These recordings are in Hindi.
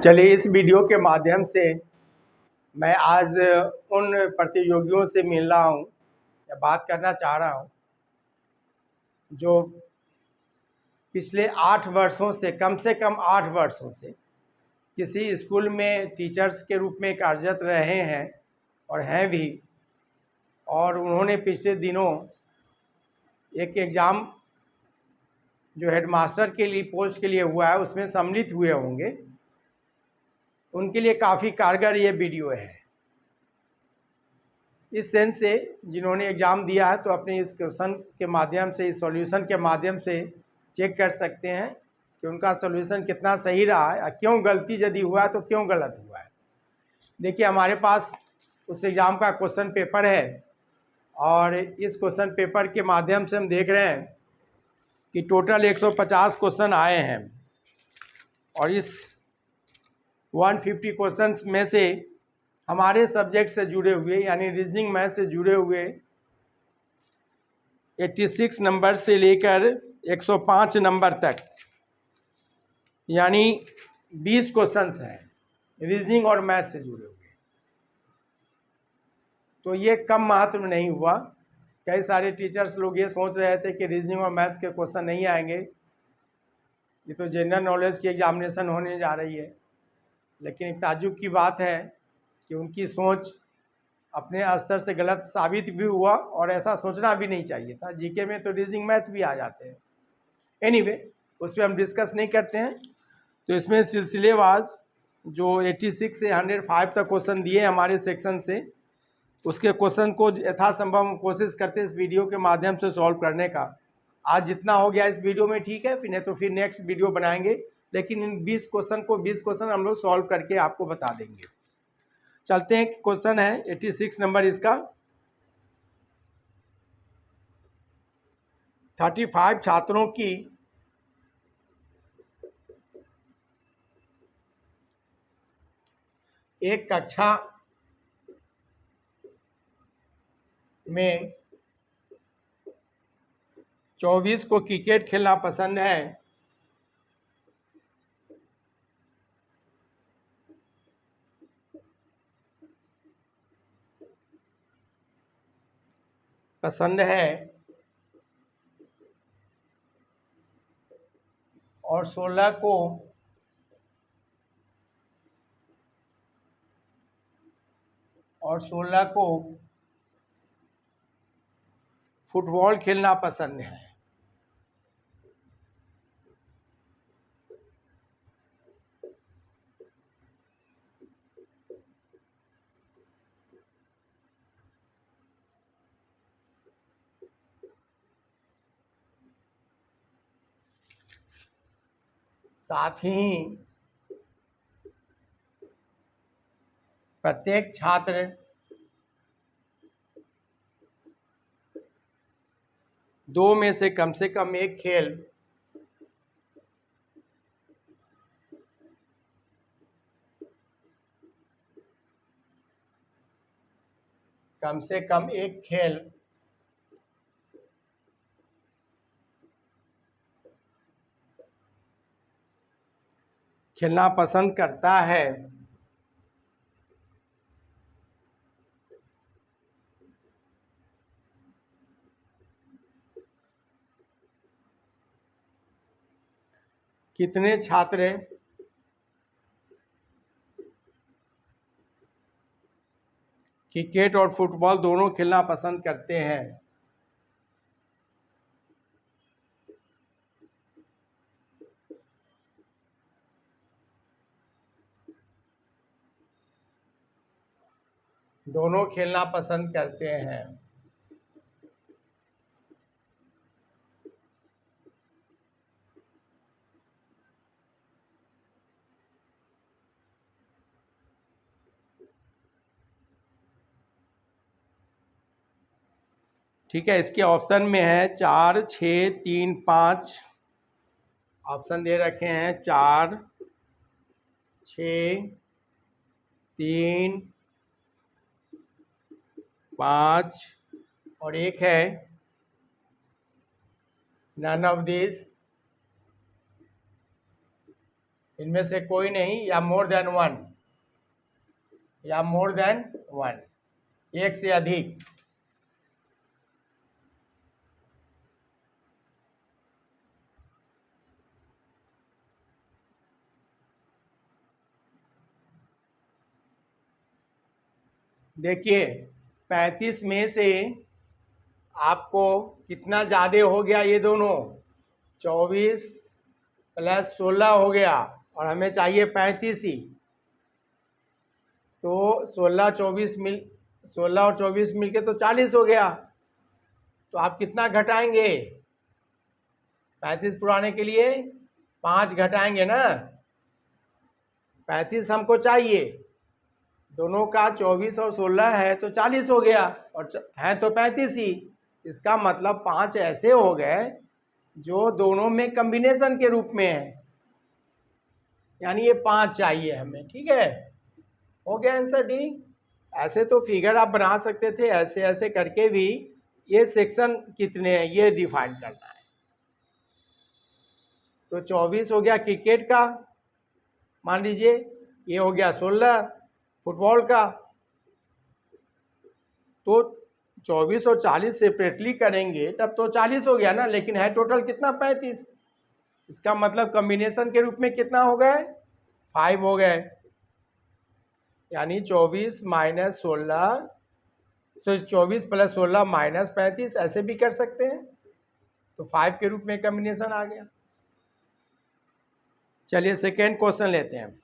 चलिए इस वीडियो के माध्यम से मैं आज उन प्रतियोगियों से मिल रहा हूँ या बात करना चाह रहा हूँ जो पिछले 8 वर्षों से कम 8 वर्षों से किसी स्कूल में टीचर्स के रूप में कार्यरत रहे हैं और हैं भी, और उन्होंने पिछले दिनों एक एग्ज़ाम जो हेडमास्टर के लिए पोस्ट के लिए हुआ है उसमें सम्मिलित हुए होंगे। उनके लिए काफ़ी कारगर ये वीडियो है। इस सेंस से जिन्होंने एग्ज़ाम दिया है तो अपने इस क्वेश्चन के माध्यम से, इस सॉल्यूशन के माध्यम से चेक कर सकते हैं कि उनका सॉल्यूशन कितना सही रहा है, क्यों गलती यदि हुआ है तो क्यों गलत हुआ है। देखिए हमारे पास उस एग्ज़ाम का क्वेश्चन पेपर है और इस क्वेश्चन पेपर के माध्यम से हम देख रहे हैं कि टोटल 150 क्वेश्चन आए हैं और इस 150 क्वेश्चंस में से हमारे सब्जेक्ट से जुड़े हुए यानी रीजनिंग मैथ से जुड़े हुए 86 नंबर से लेकर 105 नंबर तक यानी 20 क्वेश्चंस हैं रीजनिंग और मैथ से जुड़े हुए। तो ये कम महत्व नहीं हुआ। कई सारे टीचर्स लोग ये सोच रहे थे कि रीजनिंग और मैथ्स के क्वेश्चन नहीं आएंगे, ये तो जनरल नॉलेज की एग्जामिनेशन होने जा रही है। लेकिन एक ताज्जुब की बात है कि उनकी सोच अपने स्तर से गलत साबित भी हुआ और ऐसा सोचना भी नहीं चाहिए था। जीके में तो रीजनिंग मैथ भी आ जाते हैं। एनीवे, उस पर हम डिस्कस नहीं करते हैं। तो इसमें सिलसिलेवार जो 86 से 105 तक क्वेश्चन दिए हमारे सेक्शन से, उसके क्वेश्चन को यथासंभव हम कोशिश करते हैं इस वीडियो के माध्यम से सॉल्व करने का। आज जितना हो गया इस वीडियो में ठीक है, फिर नहीं तो फिर नेक्स्ट वीडियो बनाएंगे। लेकिन इन 20 क्वेश्चन हम लोग सॉल्व करके आपको बता देंगे। चलते हैं, क्वेश्चन है 86 नंबर इसका। 35 छात्रों की एक कक्षा में 24 को क्रिकेट खेलना पसंद है। और 16 को फुटबॉल खेलना पसंद है। साथ ही प्रत्येक छात्र 2 में से कम एक खेल खेलना पसंद करता है। कितने छात्र क्रिकेट और फुटबॉल दोनों खेलना पसंद करते हैं। दोनों खेलना पसंद करते हैं। ठीक है, इसके ऑप्शन में है 4, 6, 3, 5 ऑप्शन दे रखे हैं। 4, 6, 3, 5 और एक है नन ऑफ दिस। इनमें से कोई नहीं, या मोर देन वन, या मोर देन वन, एक से अधिक। देखिए 35 में से आपको कितना ज़्यादा हो गया, ये दोनों 24 + 16 हो गया, और हमें चाहिए 35 ही। तो 16 और 24 मिल के तो 40 हो गया। तो आप कितना घटाएंगे? 35 पुराने के लिए 5 घटाएंगे ना। 35 हमको चाहिए, दोनों का 24 और 16 है तो 40 हो गया, और है तो 35 ही। इसका मतलब 5 ऐसे हो गए जो दोनों में कॉम्बिनेशन के रूप में है, यानी ये 5 चाहिए हमें। ठीक है, हो गया आंसर डी। ऐसे तो फिगर आप बना सकते थे, ऐसे ऐसे करके भी। ये सेक्शन कितने हैं ये डिफाइन करना है। तो 24 हो गया क्रिकेट का, मान लीजिए, ये हो गया 16 फुटबॉल का। तो 24 और 40 सेपरेटली करेंगे तब तो 40 हो गया ना, लेकिन है टोटल कितना? 35। इसका मतलब कॉम्बिनेशन के रूप में कितना हो गए? 5 हो गए, यानी 24 - 16, 24 + 16 - 35, ऐसे भी कर सकते हैं। तो 5 के रूप में कॉम्बिनेशन आ गया। चलिए सेकेंड क्वेश्चन लेते हैं।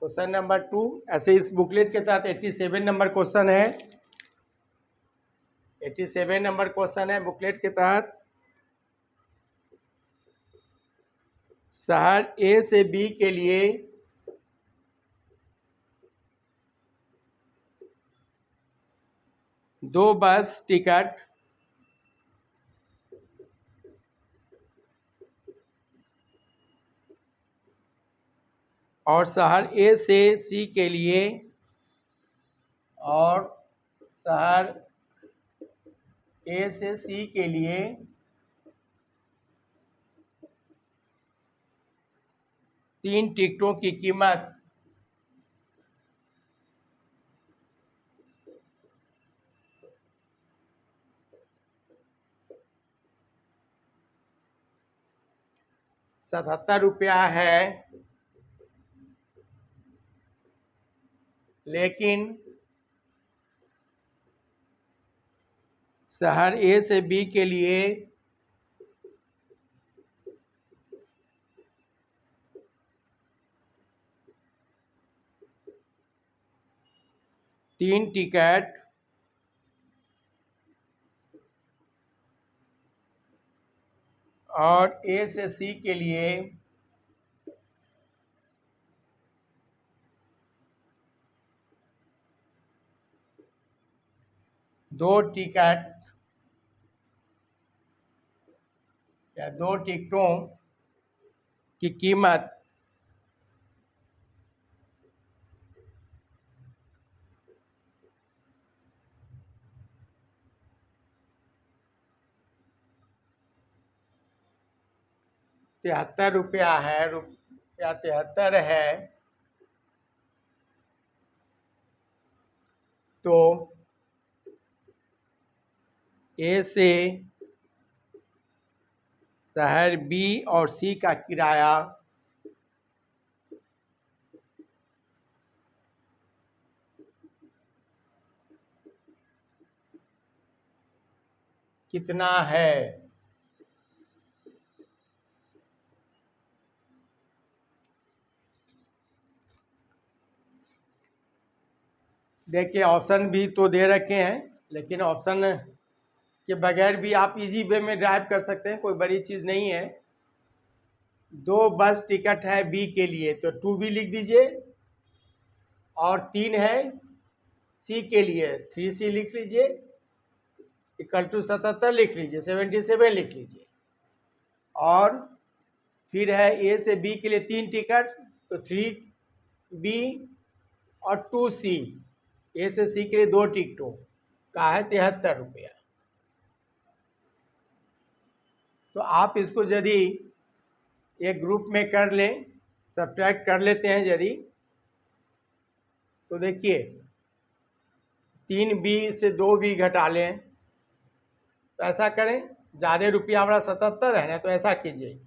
क्वेश्चन नंबर 2, ऐसे इस बुकलेट के तहत 87 नंबर क्वेश्चन है। 87 नंबर क्वेश्चन है बुकलेट के तहत। शहर ए से बी के लिए दो बस टिकट और शहर ए से सी के लिए, और शहर ए से सी के लिए 3 टिकटों की कीमत ₹77 है, लेकिन शहर ए से बी के लिए तीन टिकट और ए से सी के लिए 2 टिकट या 2 टिकटों की कीमत ₹73 है, ₹73 है। तो ए से शहर बी और सी का किराया कितना है? देखिए ऑप्शन भी तो दे रखे हैं, लेकिन ऑप्शन के बगैर भी आप इजी वे में ड्राइव कर सकते हैं, कोई बड़ी चीज़ नहीं है। 2 बस टिकट है बी के लिए, तो 2 भी लिख दीजिए, और 3 है सी के लिए, 3C लिख लीजिए, इक्वल टू 77 लिख लीजिए, 77 लिख लीजिए। और फिर है ए से बी के लिए 3 टिकट, तो 3B और 2C, ए से सी के लिए 2 टिकटों का है 73 रुपया। तो आप इसको यदि एक ग्रुप में कर लें, सब्ट्रैक्ट कर लेते हैं यदि, तो देखिए 3B से 2B घटा लें, तो ऐसा करें, ज़्यादा रुपया हमारा 77 है ना, तो ऐसा कीजिए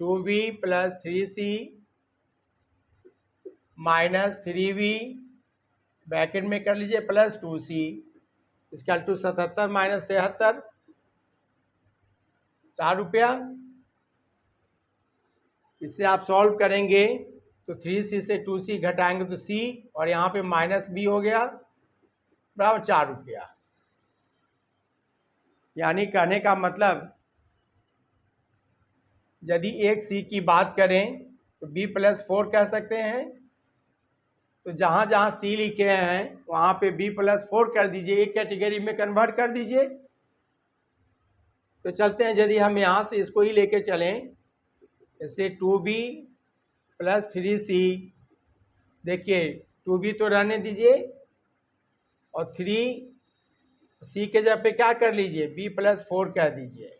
2B plus 3C minus 3B bracket में कर लीजिए प्लस 2C इसका टू 77 माइनस 73, 4 रुपया। इससे आप सॉल्व करेंगे तो 3C से 2C घटाएंगे तो C, और यहाँ पे माइनस B हो गया, बराबर 4 रुपया। यानी कहने का मतलब यदि एक C की बात करें तो B प्लस 4 कह सकते हैं, तो जहाँ जहाँ C लिखे हैं वहाँ पे B प्लस 4 कर दीजिए, एक कैटेगरी में कन्वर्ट कर दीजिए। तो चलते हैं, यदि हम यहाँ से इसको ही लेके चलें, इसलिए 2B प्लस 3C, देखिए 2B तो रहने दीजिए, और 3C के जगह पे क्या कर लीजिए, B प्लस 4 कर दीजिए।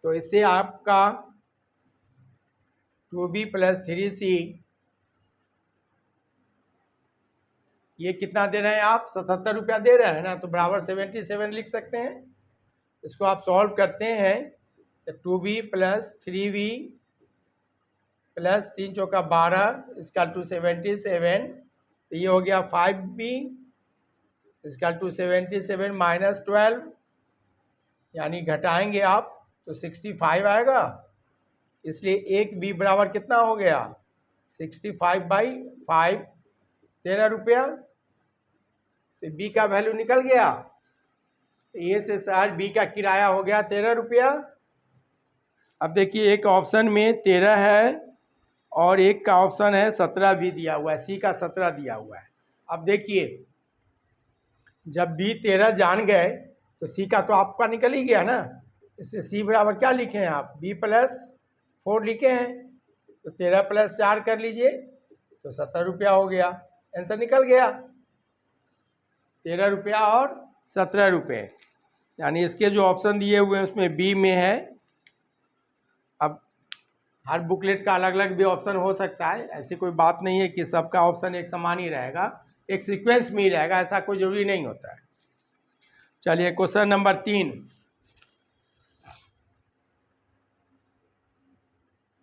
तो इससे आपका 2B प्लस 3C, ये कितना दे रहे हैं आप, 77 रुपया दे रहे हैं ना, तो बराबर 77 लिख सकते हैं। इसको आप सॉल्व करते हैं तो 2B प्लस 3B प्लस 3 चौका 12 इसका टू 77, तो ये हो गया 5B इसका टू 77 माइनस 12, यानी घटाएंगे आप तो 65 आएगा। इसलिए एक B बराबर कितना हो गया, 65/5, 13 रुपया। तो B का वैल्यू निकल गया, ए से शहर B का किराया हो गया 13 रुपया। अब देखिए एक ऑप्शन में 13 है और एक का ऑप्शन है 17 भी दिया हुआ है, C का 17 दिया हुआ है। अब देखिए जब B 13 जान गए तो C का तो आपका निकल ही गया ना, इससे C बराबर क्या लिखे हैं आप, B प्लस 4 लिखे हैं, तो 13 प्लस 4 कर लीजिए तो 70 रुपया हो गया, आंसर निकल गया 13 रुपया और 17 रुपये। यानी इसके जो ऑप्शन दिए हुए हैं उसमें B में है। अब हर बुकलेट का अलग अलग भी ऑप्शन हो सकता है, ऐसी कोई बात नहीं है कि सबका ऑप्शन एक समान ही रहेगा, एक सीक्वेंस में ही रहेगा, ऐसा कोई जरूरी नहीं होता है। चलिए क्वेश्चन नंबर 3,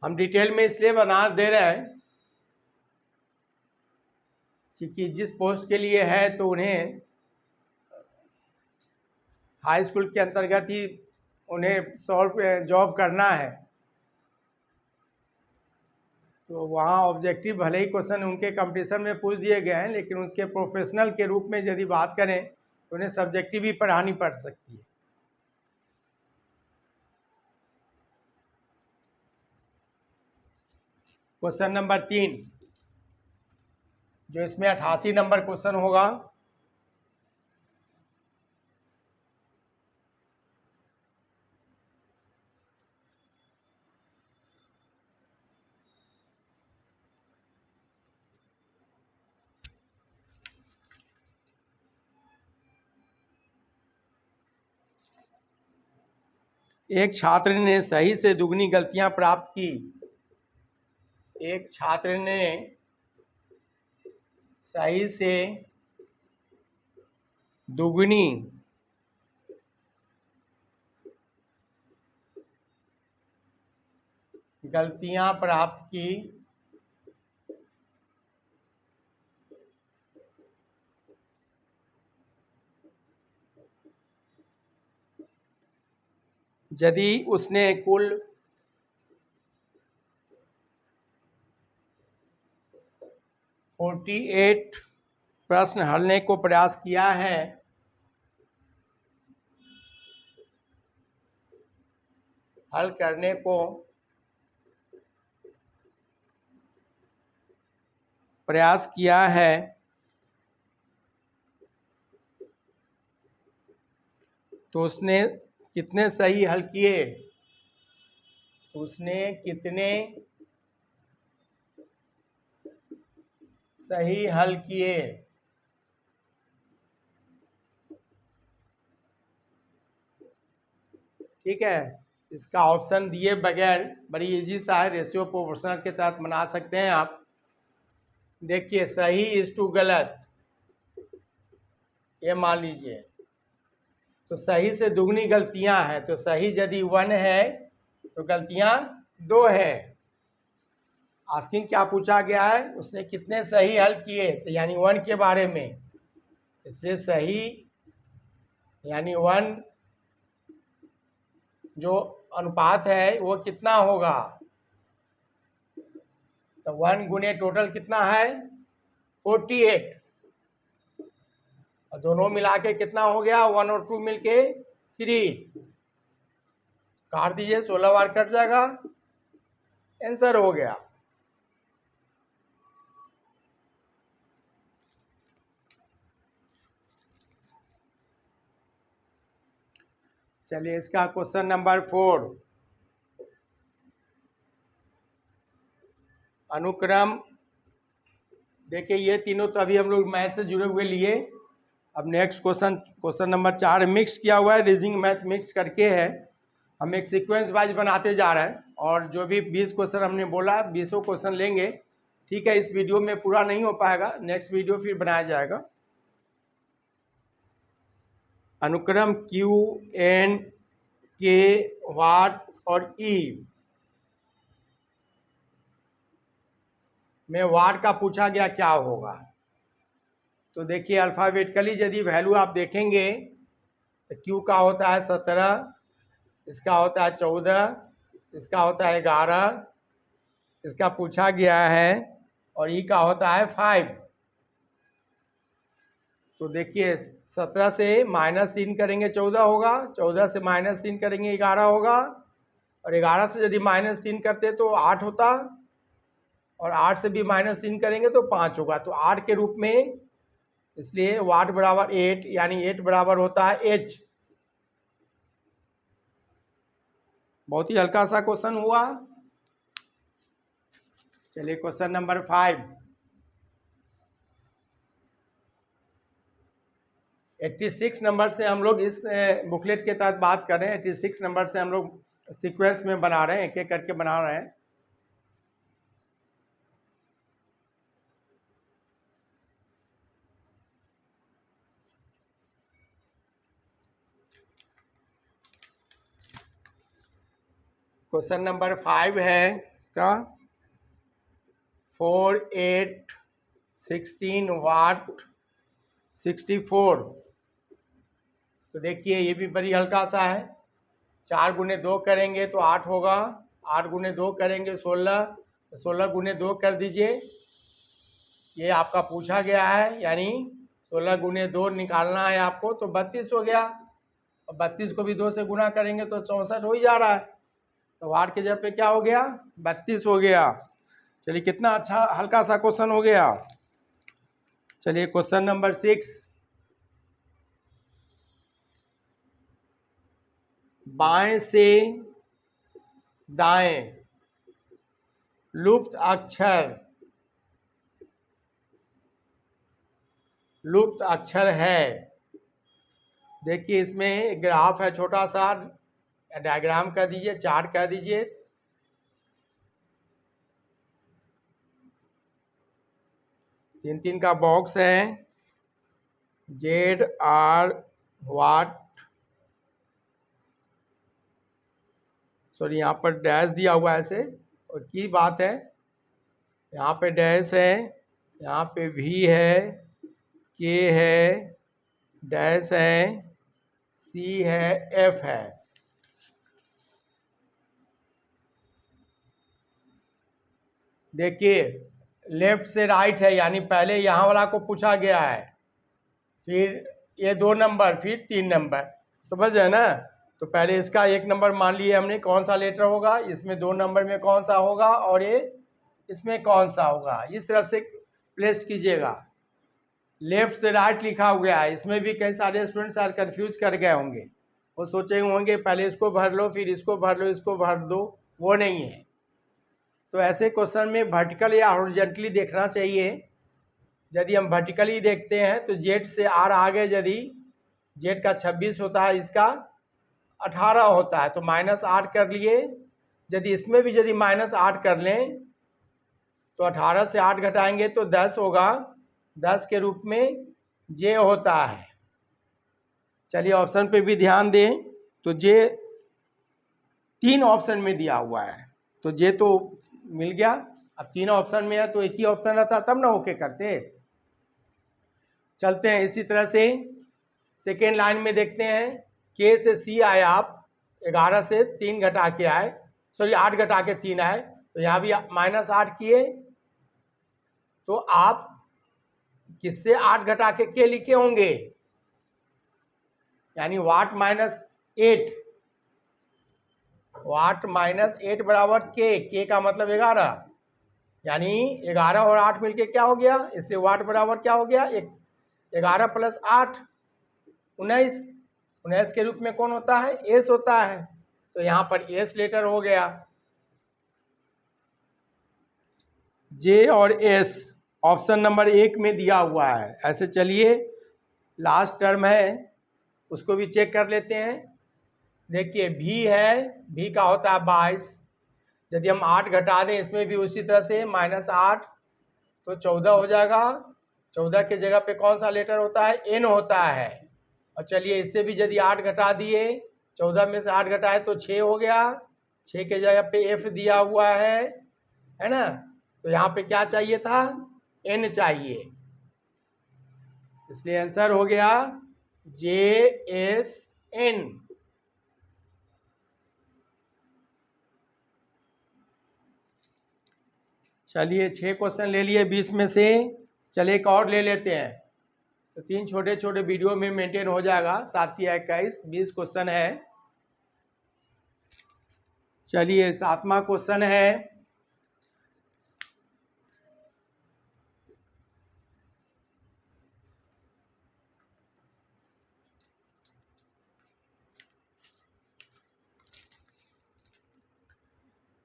हम डिटेल में इसलिए बना दे रहे हैं क्योंकि जिस पोस्ट के लिए है तो उन्हें हाई स्कूल के अंतर्गत ही उन्हें सॉल्व जॉब करना है, तो वहाँ ऑब्जेक्टिव भले ही क्वेश्चन उनके कंपटीशन में पूछ दिए गए हैं, लेकिन उसके प्रोफेशनल के रूप में यदि बात करें तो उन्हें सब्जेक्टिव ही पढ़ानी पड़ सकती है। क्वेश्चन नंबर 3, जो इसमें 88 नंबर क्वेश्चन होगा, एक छात्र ने सही से दुगनी गलतियां प्राप्त की, एक छात्र ने सही से दुगनी गलतियां प्राप्त की, यदि उसने कुल 48 प्रश्न हलने को प्रयास किया है हल करने को प्रयास किया है तो उसने कितने सही हल किए, उसने कितने सही हल किए। ठीक है, इसका ऑप्शन दिए बगैर बड़ी इजी सा है, रेशियो प्रोपोर्शनल के तहत बना सकते हैं आप। देखिए सही इज टू गलत, ये मान लीजिए, तो सही से दुगनी गलतियां हैं, तो सही यदि 1 है तो गलतियां 2 है। आस्किंग क्या पूछा गया है, उसने कितने सही हल किए, तो यानी 1 के बारे में, इसलिए सही यानी 1 जो अनुपात है वो कितना होगा, तो 1 गुने टोटल कितना है 48, और दोनों मिला के कितना हो गया 1 और 2 मिलके 3, काट दीजिए 16 बार कट जाएगा, आंसर हो गया। चलिए इसका क्वेश्चन नंबर 4, अनुक्रम। देखिए ये तीनों तो अभी हम लोग मैथ से जुड़े हुए लिए। अब नेक्स्ट क्वेश्चन नंबर 4 मिक्स किया हुआ है, रीजनिंग मैथ मिक्स करके है। हम एक सीक्वेंस वाइज बनाते जा रहे हैं और जो भी 20 क्वेश्चन हमने बोला 20 क्वेश्चन लेंगे। ठीक है, इस वीडियो में पूरा नहीं हो पाएगा, नेक्स्ट वीडियो फिर बनाया जाएगा। अनुक्रम क्यू एन के वाट और ई में वाट का पूछा गया क्या होगा। तो देखिए अल्फ़ाबेटिकली यदि वैल्यू आप देखेंगे तो क्यू का होता है 17, इसका होता है 14, इसका होता है 11, इसका पूछा गया है, और ई का होता है 5। तो देखिए 17 से -3 करेंगे 14 होगा, 14 से -3 करेंगे 11 होगा, और 11 से यदि -3 करते तो 8 होता, और 8 से भी -3 करेंगे तो 5 होगा, तो 8 के रूप में, इसलिए वाट बराबर 8, यानी 8 बराबर होता है एच। बहुत ही हल्का सा क्वेश्चन हुआ। चलिए क्वेश्चन नंबर 5, 86 नंबर से हम लोग इस बुकलेट के तहत बात कर रहे हैं। 86 नंबर से हम लोग सीक्वेंस में बना रहे हैं, एक एक करके बना रहे हैं। क्वेश्चन नंबर 5 है इसका 4 8 16 वाट 64। तो देखिए ये भी बड़ी हल्का सा है, 4 गुने 2 करेंगे तो 8 होगा, 8 गुने 2 करेंगे 16, 16 गुने 2 कर दीजिए, ये आपका पूछा गया है, यानी 16 गुने 2 निकालना है आपको, तो 32 हो गया। और 32 को भी 2 से गुना करेंगे तो 64 हो ही जा रहा है, तो वाट के जगह पे क्या हो गया 32 हो गया। चलिए कितना अच्छा हल्का सा क्वेश्चन हो गया। चलिए क्वेश्चन नंबर 6, बाएं से दाएं लुप्त अक्षर है। देखिए इसमें ग्राफ है छोटा सा, डायग्राम कर दीजिए, चार्ट कर दीजिए। तीन तीन का बॉक्स है, जेड आर वाट, सॉरी यहाँ पर डैश दिया हुआ है ऐसे, और की बात है, यहाँ पे डैश है, यहाँ पे वी है, के है, डैश है, सी है, एफ है। देखिए लेफ्ट से राइट है, यानी पहले यहाँ वाला को पूछा गया है, फिर ये 2 नंबर, फिर 3 नंबर, समझ रहे ना। तो पहले इसका 1 नंबर मान लिए हमने, कौन सा लेटर होगा, इसमें 2 नंबर में कौन सा होगा और ये इसमें कौन सा होगा, इस तरह से प्लेस कीजिएगा। लेफ्ट से राइट लिखा हुआ है, इसमें भी कई सारे स्टूडेंट शायद कंफ्यूज कर गए होंगे, वो सोचे होंगे पहले इसको भर लो फिर इसको भर लो इसको भर दो, वो नहीं है। तो ऐसे क्वेश्चन में वर्टिकल या हॉरिजॉन्टली देखना चाहिए। यदि हम वर्टिकली देखते हैं तो जेड से आर आगे यदि जेड का 26 होता है, इसका 18 होता है, तो -8 कर लिए। यदि इसमें भी यदि -8 कर लें तो 18 से 8 घटाएंगे तो 10 होगा, 10 के रूप में जे होता है। चलिए ऑप्शन पे भी ध्यान दें, तो जे 3 ऑप्शन में दिया हुआ है, तो जे तो मिल गया। अब 3 ऑप्शन में है तो एक ही ऑप्शन रहता तब ना ओके करते। चलते हैं इसी तरह से सेकेंड लाइन में देखते हैं, के से सी आए आप, 11 से 3 घटा के आए, सॉरी 8 घटा के 3 आए, तो यहाँ भी -8 किए, तो आप किससे 8 घटा के लिखे होंगे, यानी वाट -8, वाट -8 बराबर के का मतलब 11, यानी 11 और 8 मिलके क्या हो गया, इसलिए वाट बराबर क्या हो गया, 11 + 8 19, 19 के रूप में कौन होता है, एस होता है, तो यहाँ पर एस लेटर हो गया। जे और एस ऑप्शन नंबर 1 में दिया हुआ है। ऐसे चलिए लास्ट टर्म है उसको भी चेक कर लेते हैं। देखिए भी है, भी का होता है 22, यदि हम 8 घटा दें इसमें भी उसी तरह से -8 तो 14 हो जाएगा। 14 के जगह पे कौन सा लेटर होता है, एन होता है। और चलिए इससे भी यदि 8 घटा दिए, 14 में से 8 घटाए तो 6 हो गया, 6 के जगह पे एफ दिया हुआ है ना, तो यहाँ पे क्या चाहिए था, एन चाहिए, इसलिए आंसर हो गया JSN। चलिए 6 क्वेश्चन ले लिए 20 में से, चलिए एक और ले लेते हैं, तो 3 छोटे छोटे वीडियो में मेंटेन हो जाएगा, 7 या 21 20 क्वेश्चन है। चलिए 7वां क्वेश्चन है,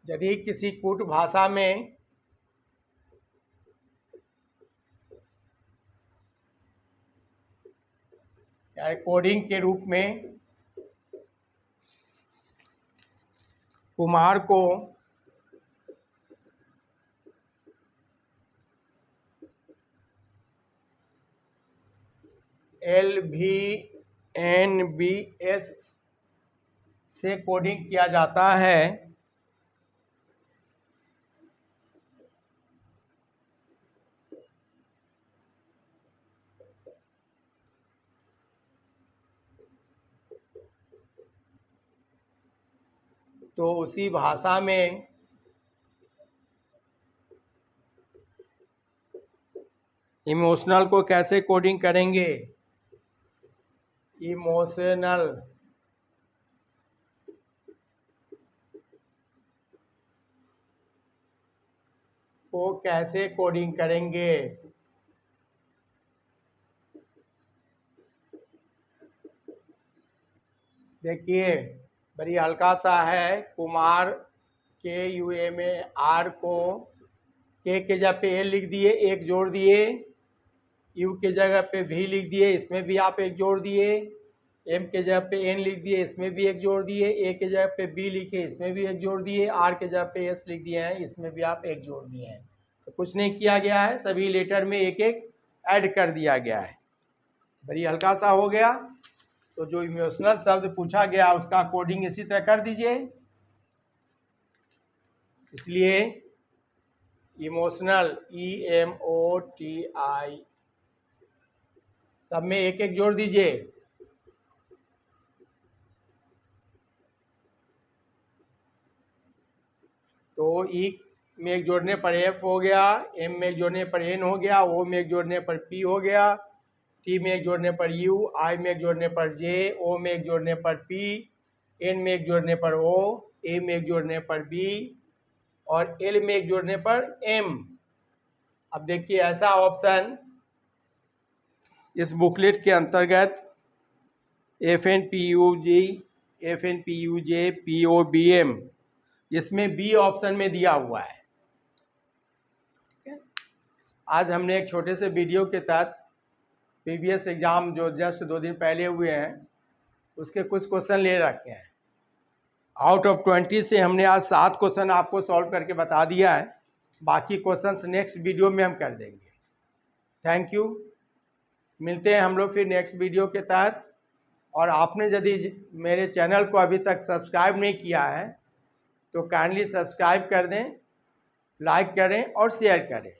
यदि किसी कूट भाषा में या कोडिंग के रूप में कुमार को LVNBS से कोडिंग किया जाता है, तो उसी भाषा में इमोशनल को कैसे कोडिंग करेंगे, इमोशनल को कैसे कोडिंग करेंगे। देखिए बड़ी हल्का सा है, कुमार KUMAR को के जगह पे एल लिख दिए, एक जोड़ दिए, यू के जगह पे भी लिख दिए, इसमें भी आप एक जोड़ दिए, एम के जगह पे एन लिख दिए, इसमें भी एक जोड़ दिए, ए के जगह पे बी लिखे, इसमें भी एक जोड़ दिए, आर के जगह पे एस लिख दिए हैं, इसमें भी आप एक जोड़ दिए हैं। तो कुछ नहीं किया गया है, सभी लेटर में एक एक ऐड कर दिया गया है, बड़ी हल्का सा हो गया। तो जो इमोशनल शब्द पूछा गया उसका कोडिंग इसी तरह कर दीजिए। इसलिए इमोशनल EMOTI सब में एक एक जोड़ दीजिए। तो ई में एक जोड़ने पर एफ हो गया, एम में एक जोड़ने पर एन हो गया, ओ में एक जोड़ने पर पी हो गया, टी में एक जोड़ने पर यू, आई में एक जोड़ने पर जे, ओ में एक जोड़ने पर पी, एन में 1 जोड़ने पर O, A में 1 जोड़ने पर B और L में 1 जोड़ने पर M। अब देखिए ऐसा ऑप्शन इस बुकलेट के अंतर्गत FNPUG, FNPUJ, POBM इसमें B ऑप्शन में दिया हुआ है। आज हमने एक छोटे से वीडियो के तहत प्रीवियस एग्जाम जो जस्ट 2 दिन पहले हुए हैं उसके कुछ क्वेश्चन ले रखे हैं। आउट ऑफ 20 से हमने आज 7 क्वेश्चन आपको सॉल्व करके बता दिया है। बाकी क्वेश्चंस नेक्स्ट वीडियो में हम कर देंगे। Thank you. मिलते हैं हम लोग फिर नेक्स्ट वीडियो के तहत। और आपने यदि मेरे चैनल को अभी तक सब्सक्राइब नहीं किया है तो काइंडली सब्सक्राइब कर दें, लाइक करें और शेयर करें।